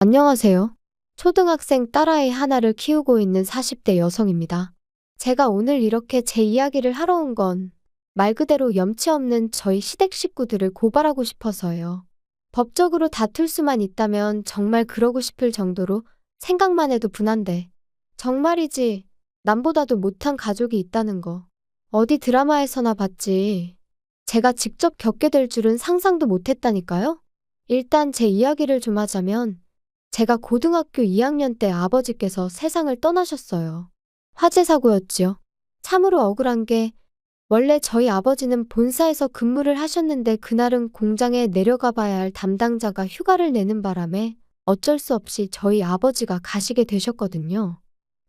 안녕하세요. 초등학생 딸아이 하나를 키우고 있는 40대 여성입니다. 제가 오늘 이렇게 제 이야기를 하러 온 건 말 그대로 염치 없는 저희 시댁 식구들을 고발하고 싶어서요. 법적으로 다툴 수만 있다면 정말 그러고 싶을 정도로 생각만 해도 분한데 정말이지 남보다도 못한 가족이 있다는 거 어디 드라마에서나 봤지. 제가 직접 겪게 될 줄은 상상도 못했다니까요. 일단 제 이야기를 좀 하자면 제가 고등학교 2학년 때 아버지께서 세상을 떠나셨어요. 화재 사고였지요. 참으로 억울한 게 원래 저희 아버지는 본사에서 근무를 하셨는데 그날은 공장에 내려가 봐야 할 담당자가 휴가를 내는 바람에 어쩔 수 없이 저희 아버지가 가시게 되셨거든요.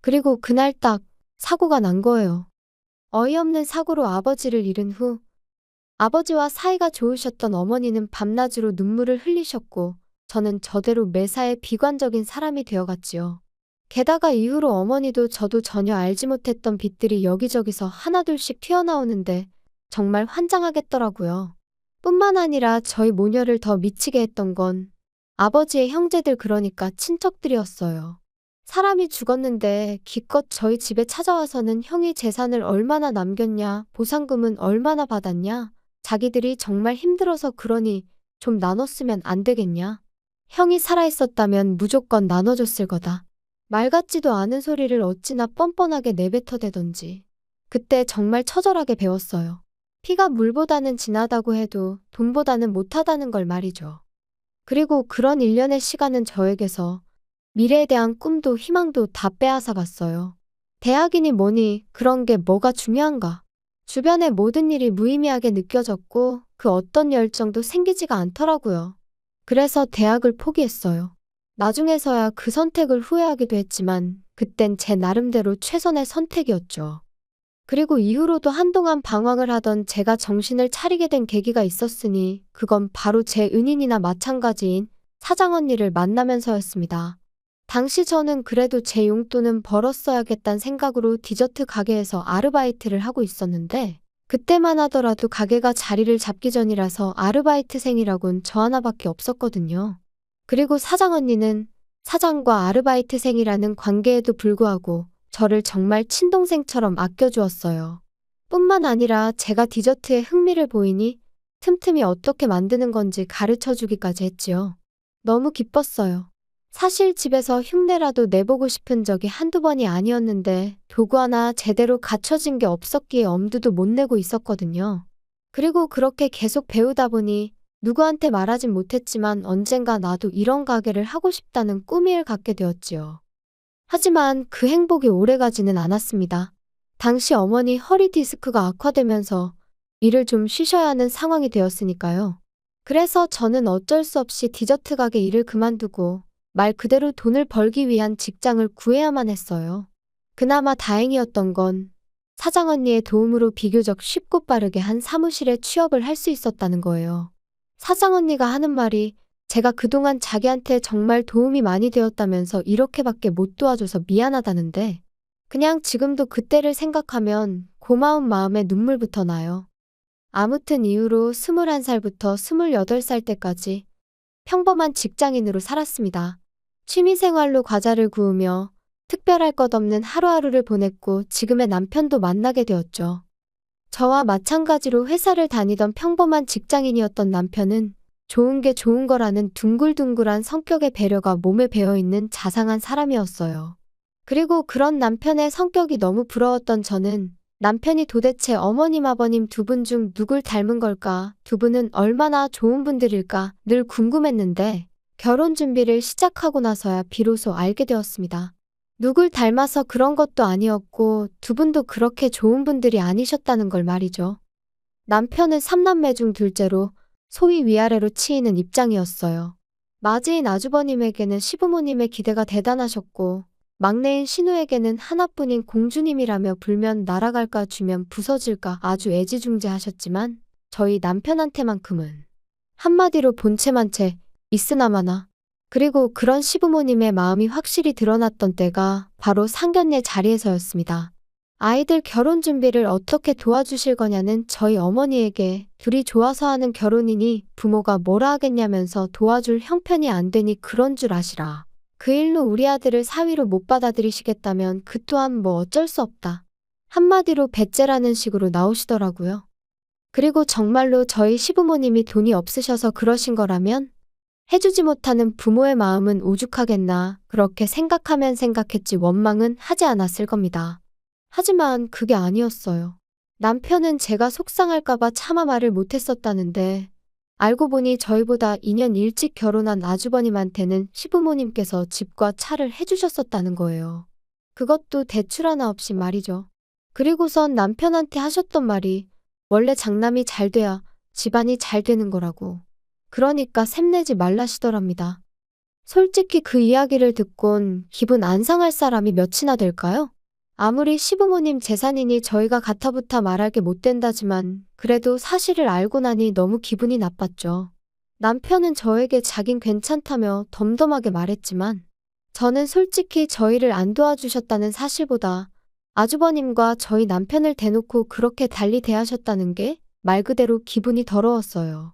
그리고 그날 딱 사고가 난 거예요. 어이없는 사고로 아버지를 잃은 후 아버지와 사이가 좋으셨던 어머니는 밤낮으로 눈물을 흘리셨고 저는 저대로 매사에 비관적인 사람이 되어갔지요. 게다가 이후로 어머니도 저도 전혀 알지 못했던 빚들이 여기저기서 하나둘씩 튀어나오는데 정말 환장하겠더라고요. 뿐만 아니라 저희 모녀를 더 미치게 했던 건 아버지의 형제들 그러니까 친척들이었어요. 사람이 죽었는데 기껏 저희 집에 찾아와서는 형이 재산을 얼마나 남겼냐, 보상금은 얼마나 받았냐, 자기들이 정말 힘들어서 그러니 좀 나눴으면 안 되겠냐. 형이 살아있었다면 무조건 나눠줬을 거다. 말 같지도 않은 소리를 어찌나 뻔뻔하게 내뱉어대던지. 그때 정말 처절하게 배웠어요. 피가 물보다는 진하다고 해도 돈보다는 못하다는 걸 말이죠. 그리고 그런 일련의 시간은 저에게서 미래에 대한 꿈도 희망도 다 빼앗아 갔어요. 대학이니 뭐니 그런 게 뭐가 중요한가. 주변의 모든 일이 무의미하게 느껴졌고 그 어떤 열정도 생기지가 않더라고요. 그래서 대학을 포기했어요. 나중에서야 그 선택을 후회하기도 했지만 그땐 제 나름대로 최선의 선택이었죠. 그리고 이후로도 한동안 방황을 하던 제가 정신을 차리게 된 계기가 있었으니 그건 바로 제 은인이나 마찬가지인 사장 언니를 만나면서였습니다. 당시 저는 그래도 제 용돈은 벌었어야겠다는 생각으로 디저트 가게에서 아르바이트를 하고 있었는데 그때만 하더라도 가게가 자리를 잡기 전이라서 아르바이트생이라곤 저 하나밖에 없었거든요. 그리고 사장 언니는 사장과 아르바이트생이라는 관계에도 불구하고 저를 정말 친동생처럼 아껴주었어요. 뿐만 아니라 제가 디저트에 흥미를 보이니 틈틈이 어떻게 만드는 건지 가르쳐주기까지 했지요. 너무 기뻤어요. 사실 집에서 흉내라도 내보고 싶은 적이 한두 번이 아니었는데 도구 하나 제대로 갖춰진 게 없었기에 엄두도 못 내고 있었거든요. 그리고 그렇게 계속 배우다 보니 누구한테 말하진 못했지만 언젠가 나도 이런 가게를 하고 싶다는 꿈을 갖게 되었지요. 하지만 그 행복이 오래가지는 않았습니다. 당시 어머니 허리 디스크가 악화되면서 일을 좀 쉬셔야 하는 상황이 되었으니까요. 그래서 저는 어쩔 수 없이 디저트 가게 일을 그만두고 말 그대로 돈을 벌기 위한 직장을 구해야만 했어요. 그나마 다행이었던 건 사장 언니의 도움으로 비교적 쉽고 빠르게 한 사무실에 취업을 할 수 있었다는 거예요. 사장 언니가 하는 말이 제가 그동안 자기한테 정말 도움이 많이 되었다면서 이렇게밖에 못 도와줘서 미안하다는데 그냥 지금도 그때를 생각하면 고마운 마음에 눈물부터 나요. 아무튼 이후로 21살부터 28살 때까지 평범한 직장인으로 살았습니다. 취미생활로 과자를 구우며 특별할 것 없는 하루하루를 보냈고 지금의 남편도 만나게 되었죠. 저와 마찬가지로 회사를 다니던 평범한 직장인이었던 남편은 좋은 게 좋은 거라는 둥글둥글한 성격의 배려가 몸에 배어있는 자상한 사람이었어요. 그리고 그런 남편의 성격이 너무 부러웠던 저는 남편이 도대체 어머님 아버님 두 분 중 누굴 닮은 걸까? 두 분은 얼마나 좋은 분들일까? 늘 궁금했는데 결혼 준비를 시작하고 나서야 비로소 알게 되었습니다. 누굴 닮아서 그런 것도 아니었고 두 분도 그렇게 좋은 분들이 아니셨다는 걸 말이죠. 남편은 3남매 중 둘째로 소위 위아래로 치이는 입장이었어요. 맞이인 아주버님에게는 시부모님의 기대가 대단하셨고 막내인 신우에게는 하나뿐인 공주님이라며 불면 날아갈까 주면 부서질까 아주 애지중지하셨지만 저희 남편한테만큼은 한마디로 본체만 채 있으나마나 그리고 그런 시부모님의 마음이 확실히 드러났던 때가 바로 상견례 자리에서였습니다. 아이들 결혼 준비를 어떻게 도와주실 거냐는 저희 어머니에게 둘이 좋아서 하는 결혼이니 부모가 뭐라 하겠냐면서 도와줄 형편이 안 되니 그런 줄 아시라. 그 일로 우리 아들을 사위로 못 받아들이시겠다면 그 또한 뭐 어쩔 수 없다. 한마디로 배째라는 식으로 나오시더라고요. 그리고 정말로 저희 시부모님이 돈이 없으셔서 그러신 거라면 해주지 못하는 부모의 마음은 오죽하겠나 그렇게 생각하면 생각했지 원망은 하지 않았을 겁니다. 하지만 그게 아니었어요. 남편은 제가 속상할까봐 차마 말을 못했었다는데 알고 보니 저희보다 2년 일찍 결혼한 아주버님한테는 시부모님께서 집과 차를 해주셨었다는 거예요. 그것도 대출 하나 없이 말이죠. 그리고선 남편한테 하셨던 말이 원래 장남이 잘 돼야 집안이 잘 되는 거라고. 그러니까 샘내지 말라시더랍니다. 솔직히 그 이야기를 듣곤 기분 안 상할 사람이 몇이나 될까요? 아무리 시부모님 재산이니 저희가 가타부타 말할 게 못 된다지만 그래도 사실을 알고 나니 너무 기분이 나빴죠. 남편은 저에게 자긴 괜찮다며 덤덤하게 말했지만 저는 솔직히 저희를 안 도와주셨다는 사실보다 아주버님과 저희 남편을 대놓고 그렇게 달리 대하셨다는 게 말 그대로 기분이 더러웠어요.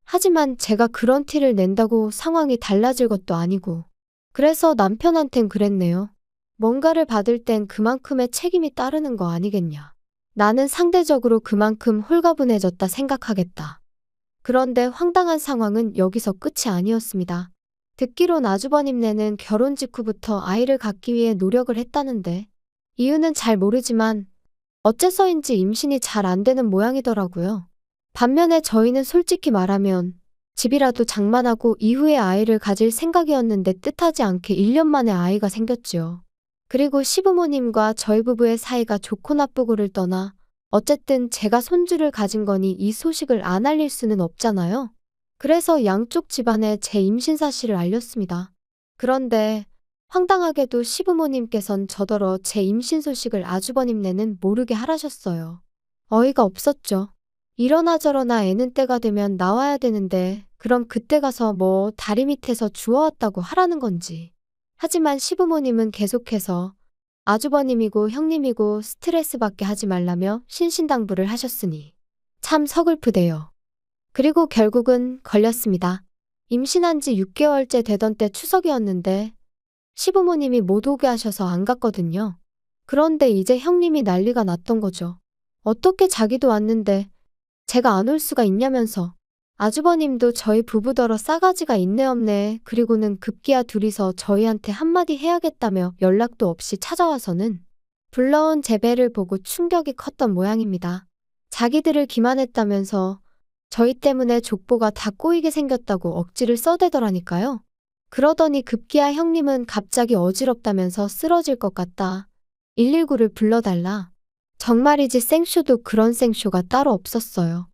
하지만 제가 그런 티를 낸다고 상황이 달라질 것도 아니고 그래서 남편한텐 그랬네요. 뭔가를 받을 땐 그만큼의 책임이 따르는 거 아니겠냐. 나는 상대적으로 그만큼 홀가분해졌다 생각하겠다. 그런데 황당한 상황은 여기서 끝이 아니었습니다. 듣기론 아주버님네는 결혼 직후부터 아이를 갖기 위해 노력을 했다는데 이유는 잘 모르지만 어째서인지 임신이 잘 안 되는 모양이더라고요. 반면에 저희는 솔직히 말하면 집이라도 장만하고 이후에 아이를 가질 생각이었는데 뜻하지 않게 1년 만에 아이가 생겼지요. 그리고 시부모님과 저희 부부의 사이가 좋고 나쁘고를 떠나 어쨌든 제가 손주를 가진 거니 이 소식을 안 알릴 수는 없잖아요. 그래서 양쪽 집안에 제 임신 사실을 알렸습니다. 그런데 황당하게도 시부모님께선 저더러 제 임신 소식을 아주버님네는 모르게 하라셨어요. 어이가 없었죠. 이러나 저러나 애는 때가 되면 나와야 되는데 그럼 그때 가서 뭐 다리 밑에서 주워왔다고 하라는 건지. 하지만 시부모님은 계속해서 아주버님이고 형님이고 스트레스 받게 하지 말라며 신신당부를 하셨으니 참 서글프대요. 그리고 결국은 걸렸습니다. 임신한 지 6개월째 되던 때 추석이었는데 시부모님이 못 오게 하셔서 안 갔거든요. 그런데 이제 형님이 난리가 났던 거죠. 어떻게 자기도 왔는데 제가 안 올 수가 있냐면서. 아주버님도 저희 부부더러 싸가지가 있네 없네. 그리고는 급기야 둘이서 저희한테 한마디 해야겠다며 연락도 없이 찾아와서는 불러온 제 배를 보고 충격이 컸던 모양입니다. 자기들을 기만했다면서 저희 때문에 족보가 다 꼬이게 생겼다고 억지를 써대더라니까요. 그러더니 급기야 형님은 갑자기 어지럽다면서 쓰러질 것 같다. 119를 불러달라. 정말이지 생쇼도 그런 생쇼가 따로 없었어요.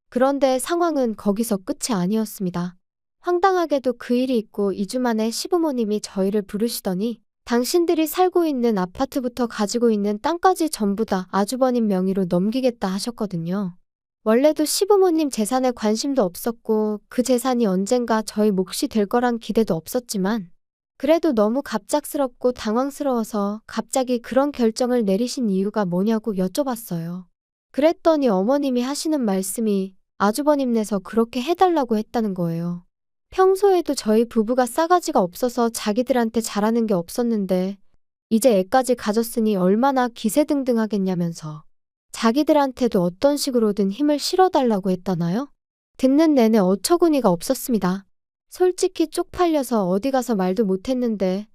그런데 상황은 거기서 끝이 아니었습니다. 황당하게도 그 일이 있고 2주 만에 시부모님이 저희를 부르시더니 당신들이 살고 있는 아파트부터 가지고 있는 땅까지 전부 다 아주버님 명의로 넘기겠다 하셨거든요. 원래도 시부모님 재산에 관심도 없었고 그 재산이 언젠가 저희 몫이 될 거란 기대도 없었지만 그래도 너무 갑작스럽고 당황스러워서 갑자기 그런 결정을 내리신 이유가 뭐냐고 여쭤봤어요. 그랬더니 어머님이 하시는 말씀이 아주버님네서 그렇게 해달라고 했다는 거예요. 평소에도 저희 부부가 싸가지가 없어서 자기들한테 잘하는 게 없었는데 이제 애까지 가졌으니 얼마나 기세등등하겠냐면서 자기들한테도 어떤 식으로든 힘을 실어달라고 했다나요? 듣는 내내 어처구니가 없었습니다. 솔직히 쪽팔려서 어디 가서 말도 못했는데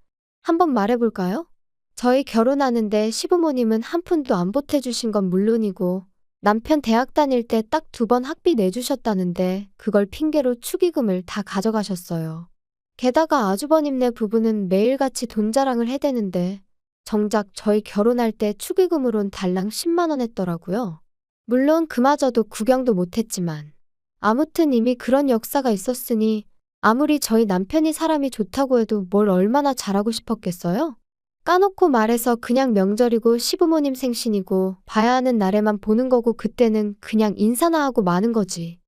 한번 말해볼까요? 저희 결혼하는데 시부모님은 한 푼도 안 보태주신 건 물론이고 남편 대학 다닐 때 딱 2번 학비 내주셨다는데 그걸 핑계로 축의금을 다 가져가셨어요. 게다가 아주버님네 부부는 매일같이 돈 자랑을 해대는데 정작 저희 결혼할 때 축의금으론 달랑 10만 원 했더라고요. 물론 그마저도 구경도 못했지만 아무튼 이미 그런 역사가 있었으니 아무리 저희 남편이 사람이 좋다고 해도 뭘 얼마나 잘하고 싶었겠어요? 까놓고 말해서 그냥 명절이고 시부모님 생신이고 봐야 하는 날에만 보는 거고 그때는 그냥 인사나 하고 마는 거지.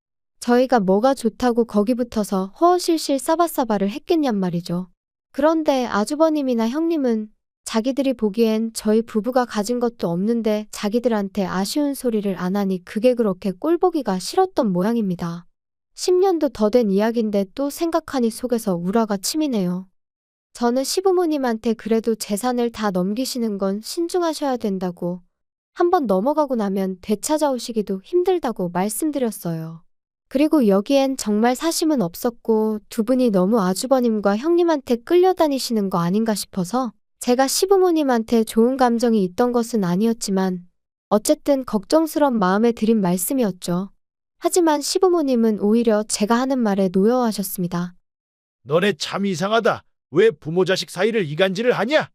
저희가 뭐가 좋다고 거기 붙어서 허허실실 싸바싸바를 했겠냔 말이죠. 그런데 아주버님이나 형님은 자기들이 보기엔 저희 부부가 가진 것도 없는데 자기들한테 아쉬운 소리를 안 하니 그게 그렇게 꼴보기가 싫었던 모양입니다. 10년도 더 된 이야기인데 또 생각하니 속에서 우라가 치미네요. 저는 시부모님한테 그래도 재산을 다 넘기시는 건 신중하셔야 된다고, 한번 넘어가고 나면 되찾아오시기도 힘들다고 말씀드렸어요. 그리고 여기엔 정말 사심은 없었고 두 분이 너무 아주버님과 형님한테 끌려다니시는 거 아닌가 싶어서 제가 시부모님한테 좋은 감정이 있던 것은 아니었지만 어쨌든 걱정스런 마음에 드린 말씀이었죠. 하지만 시부모님은 오히려 제가 하는 말에 노여워하셨습니다. 너네 참 이상하다. 왜 부모 자식 사이를 이간질을 하냐?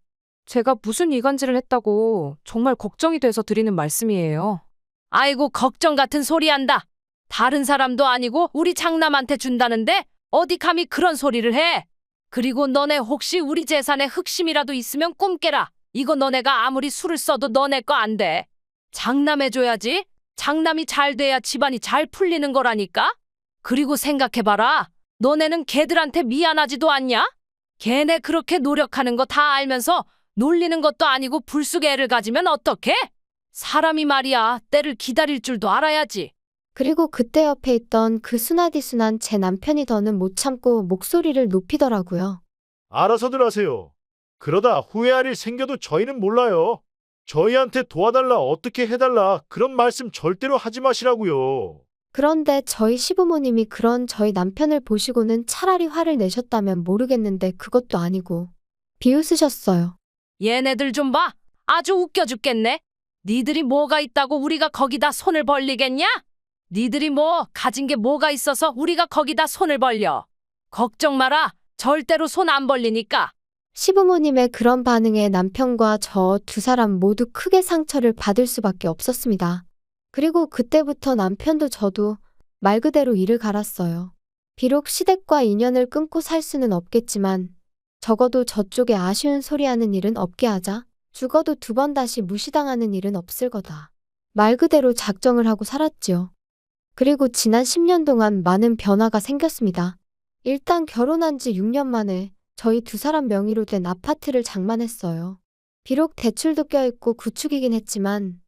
제가 무슨 이간질을 했다고 정말 걱정이 돼서 드리는 말씀이에요. 아이고 걱정 같은 소리 한다. 다른 사람도 아니고 우리 장남한테 준다는데 어디 감히 그런 소리를 해. 그리고 너네 혹시 우리 재산에 흑심이라도 있으면 꿈깨라. 이거 너네가 아무리 술을 써도 너네 거 안 돼. 장남해줘야지. 장남이 잘 돼야 집안이 잘 풀리는 거라니까. 그리고 생각해봐라. 너네는 걔들한테 미안하지도 않냐? 걔네 그렇게 노력하는 거 다 알면서 놀리는 것도 아니고 불쑥 애를 가지면 어떡해? 사람이 말이야 때를 기다릴 줄도 알아야지. 그리고 그때 옆에 있던 그 순하디순한 제 남편이 더는 못 참고 목소리를 높이더라고요. 알아서들 하세요. 그러다 후회할 일 생겨도 저희는 몰라요. 저희한테 도와달라 어떻게 해달라 그런 말씀 절대로 하지 마시라고요. 그런데 저희 시부모님이 그런 저희 남편을 보시고는 차라리 화를 내셨다면 모르겠는데 그것도 아니고 비웃으셨어요. 얘네들 좀 봐. 아주 웃겨 죽겠네. 니들이 뭐가 있다고 우리가 거기다 손을 벌리겠냐? 니들이 뭐 가진 게 뭐가 있어서 우리가 거기다 손을 벌려. 걱정 마라. 절대로 손 안 벌리니까. 시부모님의 그런 반응에 남편과 저 두 사람 모두 크게 상처를 받을 수밖에 없었습니다. 그리고 그때부터 남편도 저도 말 그대로 이를 갈았어요. 비록 시댁과 인연을 끊고 살 수는 없겠지만 적어도 저쪽에 아쉬운 소리하는 일은 없게 하자. 죽어도 두 번 다시 무시당하는 일은 없을 거다. 말 그대로 작정을 하고 살았지요. 그리고 지난 10년 동안 많은 변화가 생겼습니다. 일단 결혼한 지 6년 만에 저희 두 사람 명의로 된 아파트를 장만했어요. 비록 대출도 껴있고 구축이긴 했지만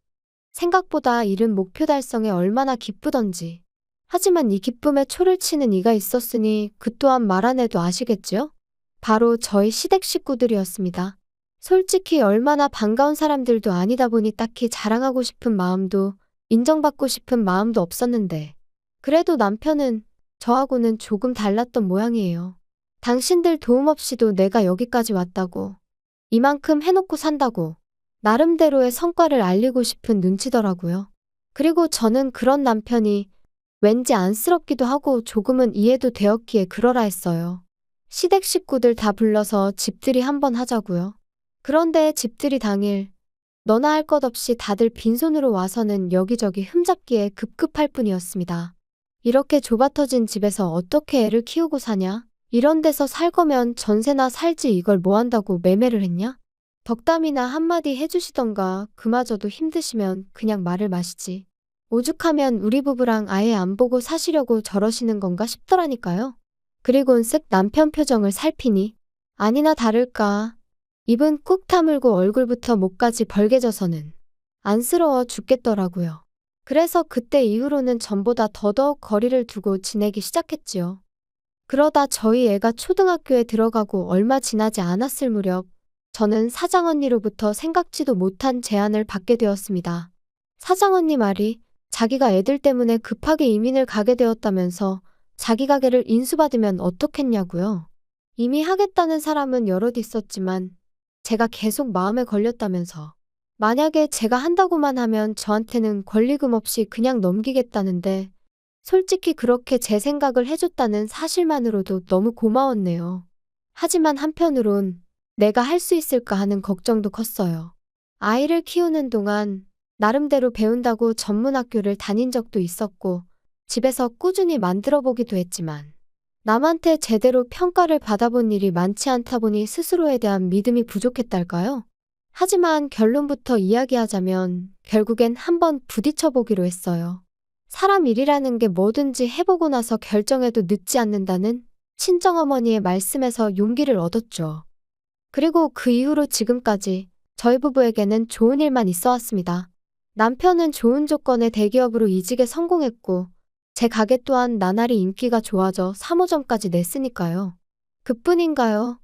생각보다 이른 목표 달성에 얼마나 기쁘던지. 하지만 이 기쁨에 초를 치는 이가 있었으니 그 또한 말 안 해도 아시겠지요? 바로 저희 시댁 식구들이었습니다. 솔직히 얼마나 반가운 사람들도 아니다 보니 딱히 자랑하고 싶은 마음도 인정받고 싶은 마음도 없었는데 그래도 남편은 저하고는 조금 달랐던 모양이에요. 당신들 도움 없이도 내가 여기까지 왔다고, 이만큼 해놓고 산다고 나름대로의 성과를 알리고 싶은 눈치더라고요. 그리고 저는 그런 남편이 왠지 안쓰럽기도 하고 조금은 이해도 되었기에 그러라 했어요. 시댁 식구들 다 불러서 집들이 한번 하자고요. 그런데 집들이 당일 너나 할 것 없이 다들 빈손으로 와서는 여기저기 흠잡기에 급급할 뿐이었습니다. 이렇게 좁아터진 집에서 어떻게 애를 키우고 사냐? 이런 데서 살 거면 전세나 살지 이걸 뭐 한다고 매매를 했냐? 덕담이나 한마디 해주시던가 그마저도 힘드시면 그냥 말을 마시지. 오죽하면 우리 부부랑 아예 안 보고 사시려고 저러시는 건가 싶더라니까요. 그리곤 쓱 남편 표정을 살피니 아니나 다를까 입은 꾹 다물고 얼굴부터 목까지 벌개져서는 안쓰러워 죽겠더라고요. 그래서 그때 이후로는 전보다 더더욱 거리를 두고 지내기 시작했지요. 그러다 저희 애가 초등학교에 들어가고 얼마 지나지 않았을 무렵 저는 사장언니로부터 생각지도 못한 제안을 받게 되었습니다. 사장언니 말이 자기가 애들 때문에 급하게 이민을 가게 되었다면서 자기 가게를 인수받으면 어떻겠냐고요. 이미 하겠다는 사람은 여럿 있었지만 제가 계속 마음에 걸렸다면서 만약에 제가 한다고만 하면 저한테는 권리금 없이 그냥 넘기겠다는데 솔직히 그렇게 제 생각을 해줬다는 사실만으로도 너무 고마웠네요. 하지만 한편으론 내가 할 수 있을까 하는 걱정도 컸어요. 아이를 키우는 동안 나름대로 배운다고 전문학교를 다닌 적도 있었고 집에서 꾸준히 만들어 보기도 했지만 남한테 제대로 평가를 받아본 일이 많지 않다 보니 스스로에 대한 믿음이 부족했달까요? 하지만 결론부터 이야기하자면 결국엔 한번 부딪혀 보기로 했어요. 사람 일이라는 게 뭐든지 해보고 나서 결정해도 늦지 않는다는 친정어머니의 말씀에서 용기를 얻었죠. 그리고 그 이후로 지금까지 저희 부부에게는 좋은 일만 있어 왔습니다. 남편은 좋은 조건의 대기업으로 이직에 성공했고, 제 가게 또한 나날이 인기가 좋아져 3호점까지 냈으니까요. 그뿐인가요?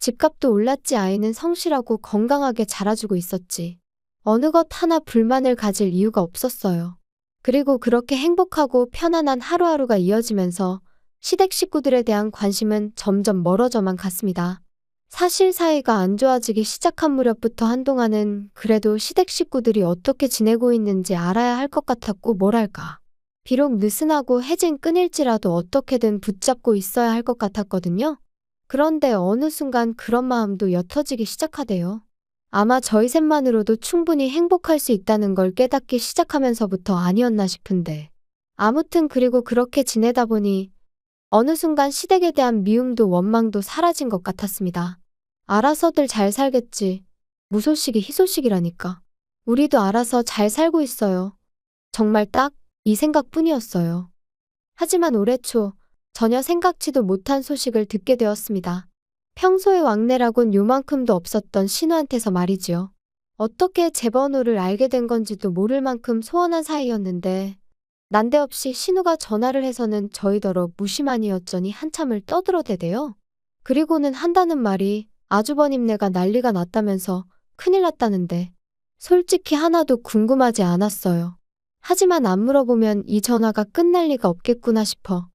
집값도 올랐지, 아이는 성실하고 건강하게 자라주고 있었지. 어느 것 하나 불만을 가질 이유가 없었어요. 그리고 그렇게 행복하고 편안한 하루하루가 이어지면서 시댁 식구들에 대한 관심은 점점 멀어져만 갔습니다. 사실 사이가 안 좋아지기 시작한 무렵부터 한동안은 그래도 시댁 식구들이 어떻게 지내고 있는지 알아야 할 것 같았고, 뭐랄까. 비록 느슨하고 해진 끈일지라도 어떻게든 붙잡고 있어야 할 것 같았거든요. 그런데 어느 순간 그런 마음도 옅어지기 시작하대요. 아마 저희 셋만으로도 충분히 행복할 수 있다는 걸 깨닫기 시작하면서부터 아니었나 싶은데. 아무튼 그리고 그렇게 지내다 보니 어느 순간 시댁에 대한 미움도 원망도 사라진 것 같았습니다. 알아서들 잘 살겠지. 무소식이 희소식이라니까. 우리도 알아서 잘 살고 있어요. 정말 딱 이 생각뿐이었어요. 하지만 올해 초 전혀 생각지도 못한 소식을 듣게 되었습니다. 평소에 왕래라곤 요만큼도 없었던 신우한테서 말이지요. 어떻게 제 번호를 알게 된 건지도 모를 만큼 소원한 사이였는데, 난데없이 신우가 전화를 해서는 저희더러 무심하니였더니 한참을 떠들어대대요. 그리고는 한다는 말이 아주버님네가 난리가 났다면서 큰일 났다는데, 솔직히 하나도 궁금하지 않았어요. 하지만 안 물어보면 이 전화가 끝날 리가 없겠구나 싶어.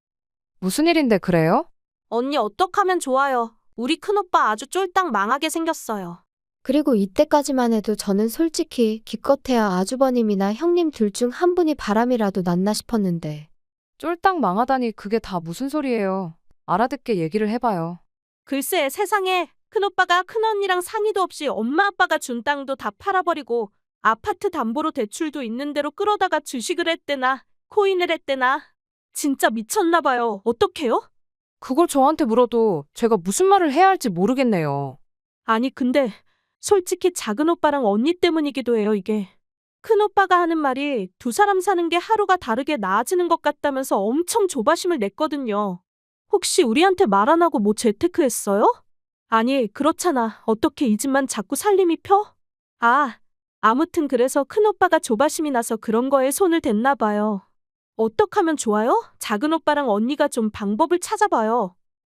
무슨 일인데 그래요? 언니 어떡하면 좋아요. 우리 큰오빠 아주 쫄딱 망하게 생겼어요. 그리고 이때까지만 해도 저는 솔직히 기껏해야 아주버님이나 형님 둘 중 한 분이 바람이라도 났나 싶었는데, 쫄딱 망하다니 그게 다 무슨 소리예요. 알아듣게 얘기를 해봐요. 글쎄 세상에 큰오빠가 큰언니랑 상의도 없이 엄마 아빠가 준 땅도 다 팔아버리고 아파트 담보로 대출도 있는 대로 끌어다가 주식을 했대나 코인을 했대나 진짜 미쳤나 봐요. 어떡해요? 그걸 저한테 물어도 제가 무슨 말을 해야 할지 모르겠네요. 아니 근데 솔직히 작은 오빠랑 언니 때문이기도 해요 이게. 큰오빠가 하는 말이 두 사람 사는 게 하루가 다르게 나아지는 것 같다면서 엄청 조바심을 냈거든요. 혹시 우리한테 말 안 하고 뭐 재테크했어요? 아니 그렇잖아. 어떻게 이 집만 자꾸 살림이 펴? 아무튼 그래서 큰오빠가 조바심이 나서 그런 거에 손을 댔나 봐요. 어떡하면 좋아요? 작은 오빠랑 언니가 좀 방법을 찾아봐요.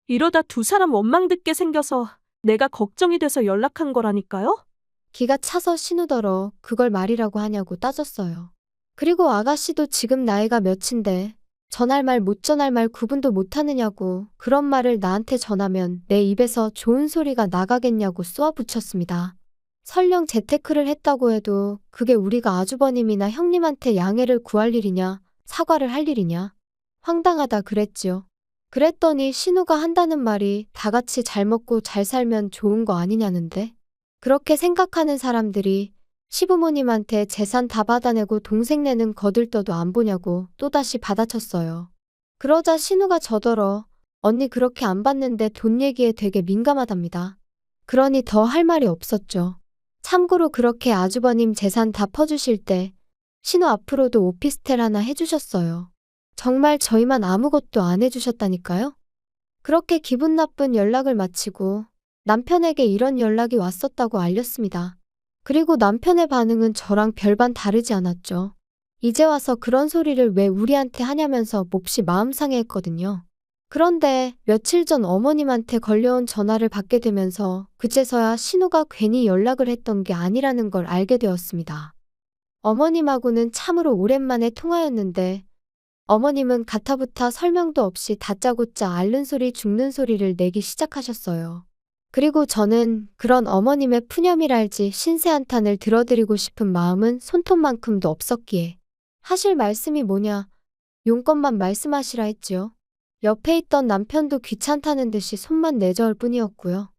이러다 두 사람 원망 듣게 생겨서 내가 걱정이 돼서 연락한 거라니까요? 기가 차서 신우더러 그걸 말이라고 하냐고 따졌어요. 그리고 아가씨도 지금 나이가 몇인데 전할 말 못 전할 말 구분도 못하느냐고, 그런 말을 나한테 전하면 내 입에서 좋은 소리가 나가겠냐고 쏘아붙였습니다. 설령 재테크를 했다고 해도 그게 우리가 아주버님이나 형님한테 양해를 구할 일이냐, 사과를 할 일이냐. 황당하다 그랬지요. 그랬더니 신우가 한다는 말이 다 같이 잘 먹고 잘 살면 좋은 거 아니냐는데. 그렇게 생각하는 사람들이 시부모님한테 재산 다 받아내고 동생네는 거들떠도 안 보냐고 또다시 받아쳤어요. 그러자 신우가 저더러 언니 그렇게 안 받는데 돈 얘기에 되게 민감하답니다. 그러니 더 할 말이 없었죠. 참고로 그렇게 아주버님 재산 다 퍼주실 때 신우 앞으로도 오피스텔 하나 해주셨어요. 정말 저희만 아무것도 안 해주셨다니까요. 그렇게 기분 나쁜 연락을 마치고 남편에게 이런 연락이 왔었다고 알렸습니다. 그리고 남편의 반응은 저랑 별반 다르지 않았죠. 이제 와서 그런 소리를 왜 우리한테 하냐면서 몹시 마음 상해했거든요. 그런데 며칠 전 어머님한테 걸려온 전화를 받게 되면서 그제서야 신우가 괜히 연락을 했던 게 아니라는 걸 알게 되었습니다. 어머님하고는 참으로 오랜만에 통화였는데 어머님은 가타부타 설명도 없이 다짜고짜 앓는 소리 죽는 소리를 내기 시작하셨어요. 그리고 저는 그런 어머님의 푸념이랄지 신세한탄을 들어드리고 싶은 마음은 손톱만큼도 없었기에 하실 말씀이 뭐냐, 용건만 말씀하시라 했지요. 옆에 있던 남편도 귀찮다는 듯이 손만 내저을 뿐이었고요.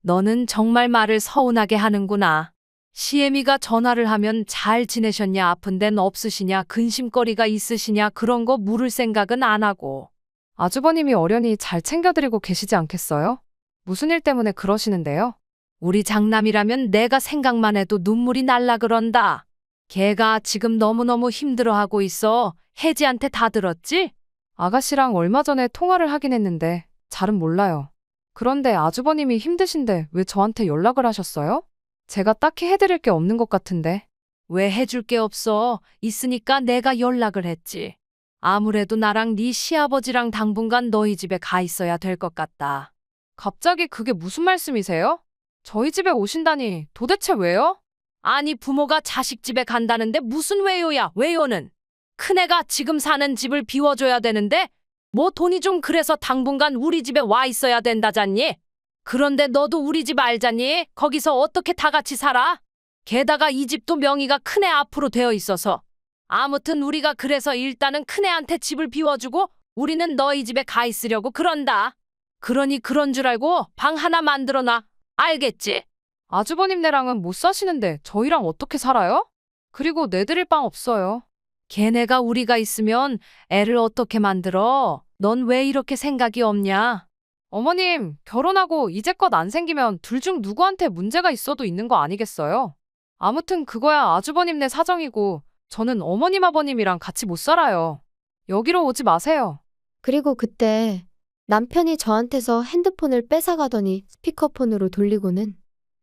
너는 정말 말을 서운하게 하는구나. 시애미가 전화를 하면 잘 지내셨냐, 아픈 데는 없으시냐, 근심거리가 있으시냐 그런 거 물을 생각은 안 하고. 아주버님이 어련히 잘 챙겨드리고 계시지 않겠어요? 무슨 일 때문에 그러시는데요? 우리 장남이라면 내가 생각만 해도 눈물이 날라 그런다. 걔가 지금 너무너무 힘들어하고 있어. 혜지한테 다 들었지? 아가씨랑 얼마 전에 통화를 하긴 했는데 잘은 몰라요. 그런데 아주버님이 힘드신데 왜 저한테 연락을 하셨어요? 제가 딱히 해드릴 게 없는 것 같은데. 왜 해줄 게 없어? 있으니까 내가 연락을 했지. 아무래도 나랑 네 시아버지랑 당분간 너희 집에 가 있어야 될 것 같다. 갑자기 그게 무슨 말씀이세요? 저희 집에 오신다니 도대체 왜요? 아니 부모가 자식 집에 간다는데 무슨 왜요야 왜요는. 큰애가 지금 사는 집을 비워줘야 되는데 뭐 돈이 좀 그래서 당분간 우리 집에 와 있어야 된다잖니? 그런데 너도 우리 집 알잖니? 거기서 어떻게 다 같이 살아? 게다가 이 집도 명의가 큰애 앞으로 되어 있어서. 아무튼 우리가 그래서 일단은 큰애한테 집을 비워주고 우리는 너희 집에 가 있으려고 그런다. 그러니 그런 줄 알고 방 하나 만들어놔. 알겠지? 아주버님네랑은 못 사시는데 저희랑 어떻게 살아요? 그리고 내드릴 방 없어요. 걔네가 우리가 있으면 애를 어떻게 만들어? 넌 왜 이렇게 생각이 없냐? 어머님, 결혼하고 이제껏 안 생기면 둘 중 누구한테 문제가 있어도 있는 거 아니겠어요? 아무튼 그거야 아주버님네 사정이고 저는 어머님 아버님이랑 같이 못 살아요. 여기로 오지 마세요. 그리고 그때 남편이 저한테서 핸드폰을 뺏어가더니 스피커폰으로 돌리고는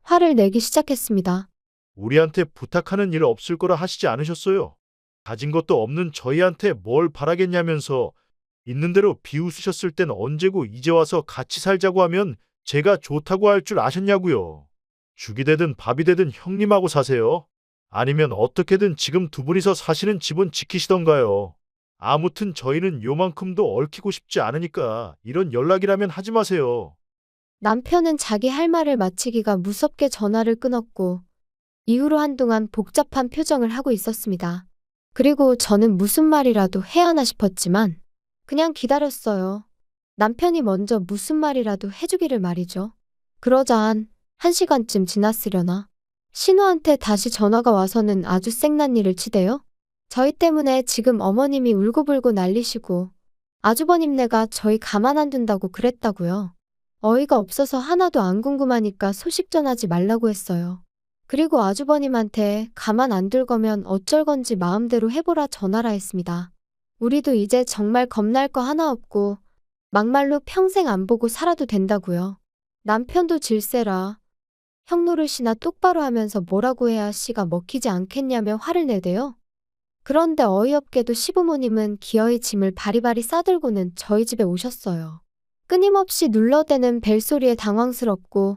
화를 내기 시작했습니다. 우리한테 부탁하는 일 없을 거라 하시지 않으셨어요? 가진 것도 없는 저희한테 뭘 바라겠냐면서 있는 대로 비웃으셨을 땐 언제고 이제 와서 같이 살자고 하면 제가 좋다고 할 줄 아셨냐고요. 죽이 되든 밥이 되든 형님하고 사세요. 아니면 어떻게든 지금 두 분이서 사시는 집은 지키시던가요. 아무튼 저희는 요만큼도 얽히고 싶지 않으니까 이런 연락이라면 하지 마세요. 남편은 자기 할 말을 마치기가 무섭게 전화를 끊었고 이후로 한동안 복잡한 표정을 하고 있었습니다. 그리고 저는 무슨 말이라도 해야 하나 싶었지만 그냥 기다렸어요. 남편이 먼저 무슨 말이라도 해주기를 말이죠. 그러자 한 시간쯤 지났으려나 신우한테 다시 전화가 와서는 아주 생난리를 치대요. 저희 때문에 지금 어머님이 울고불고 난리시고 아주버님네가 저희 가만 안 둔다고 그랬다고요. 어이가 없어서 하나도 안 궁금하니까 소식 전하지 말라고 했어요. 그리고 아주버님한테 가만 안 둘 거면 어쩔 건지 마음대로 해보라 전하라 했습니다. 우리도 이제 정말 겁날 거 하나 없고 막말로 평생 안 보고 살아도 된다고요. 남편도 질세라. 형 노릇이나 똑바로 하면서 뭐라고 해야 씨가 먹히지 않겠냐며 화를 내대요. 그런데 어이없게도 시부모님은 기어이 짐을 바리바리 싸들고는 저희 집에 오셨어요. 끊임없이 눌러대는 벨소리에 당황스럽고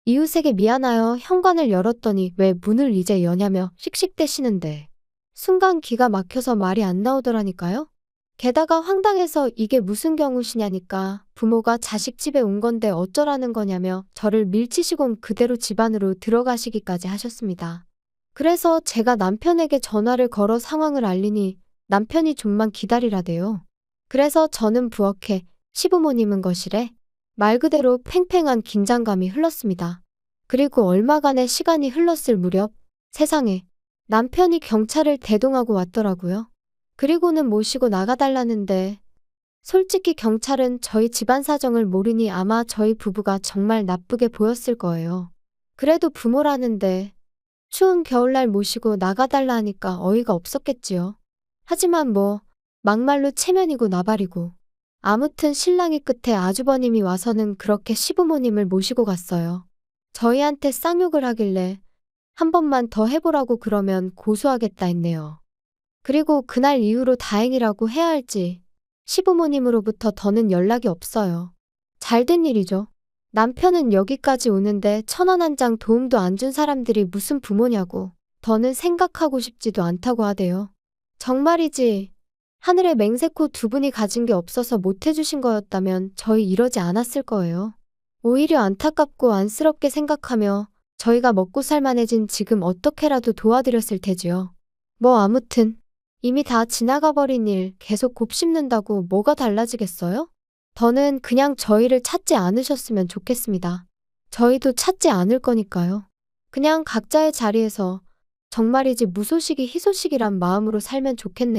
이웃에게 미안하여 현관을 열었더니 왜 문을 이제 여냐며 씩씩대시는데 순간 기가 막혀서 말이 안 나오더라니까요. 게다가 황당해서 이게 무슨 경우시냐니까 부모가 자식 집에 온 건데 어쩌라는 거냐며 저를 밀치시곤 그대로 집 안으로 들어가시기까지 하셨습니다. 그래서 제가 남편에게 전화를 걸어 상황을 알리니 남편이 좀만 기다리라대요. 그래서 저는 부엌에 시부모님은 거실에 말 그대로 팽팽한 긴장감이 흘렀습니다. 그리고 얼마간의 시간이 흘렀을 무렵 세상에 남편이 경찰을 대동하고 왔더라고요. 그리고는 모시고 나가달라는데 솔직히 경찰은 저희 집안 사정을 모르니 아마 저희 부부가 정말 나쁘게 보였을 거예요. 그래도 부모라는데 추운 겨울날 모시고 나가달라 하니까 어이가 없었겠지요. 하지만 뭐 막말로 체면이고 나발이고 아무튼 신랑이 끝에 아주버님이 와서는 그렇게 시부모님을 모시고 갔어요. 저희한테 쌍욕을 하길래 한 번만 더 해보라고 그러면 고소하겠다 했네요. 그리고 그날 이후로 다행이라고 해야 할지 시부모님으로부터 더는 연락이 없어요. 잘된 일이죠. 남편은 여기까지 오는데 1,000원 한 장 도움도 안 준 사람들이 무슨 부모냐고 더는 생각하고 싶지도 않다고 하대요. 정말이지 하늘에 맹세코 두 분이 가진 게 없어서 못 해주신 거였다면 저희 이러지 않았을 거예요. 오히려 안타깝고 안쓰럽게 생각하며 저희가 먹고 살만해진 지금 어떻게라도 도와드렸을 테지요. 뭐 아무튼 이미 다 지나가 버린 일 계속 곱씹는다고 뭐가 달라지겠어요? 더는 그냥 저희를 찾지 않으셨으면 좋겠습니다. 저희도 찾지 않을 거니까요. 그냥 각자의 자리에서 정말이지 무소식이 희소식이란 마음으로 살면 좋겠네요.